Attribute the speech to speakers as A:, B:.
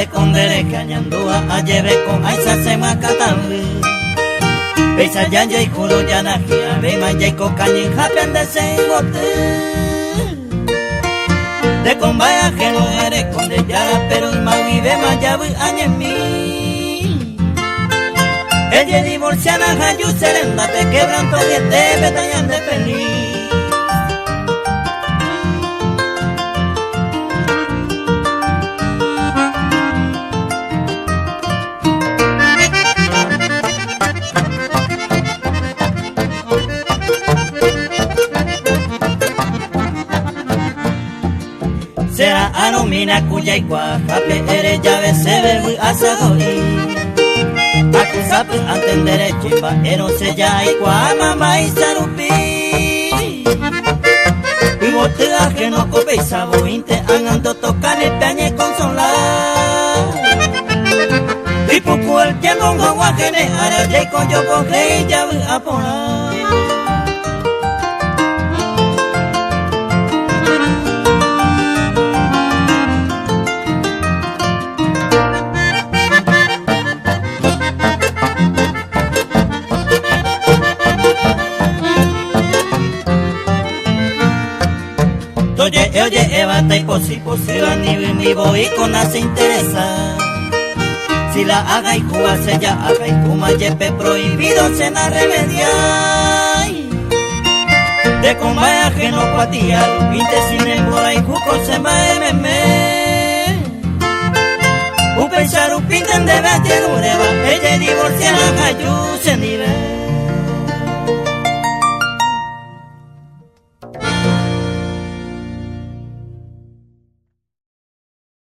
A: escondere cañandúa a lleve con aisa se macatabe. Pesa ya y culo ya nagia, ve maya y cocañín japian de se bote. De combaya que no eres con de yara, pero y más vive maya vi añemi. Ella divorciana jayu serenda te quebranto de te betañan de feliz. Será anomina cuya y cuajape eres llave se ve asadori. Acusape antendere chimba ero se ya y cua mamá y sarupi. Y botea que no cope y sabo inte angando tocan el peñe consolar. Y poco el que no guajene ara y con yo coge y llave a poner. Oye, Eva, te posible ni mi voy con la se interesa. Si la haga y cuba se ya haga y kuma yepe prohibido se na remedia. De combaya que no patía, pinte sin embora y juco se me. Un pensar un pinten de bestia dureba, ella divorcia la cayu se nivel.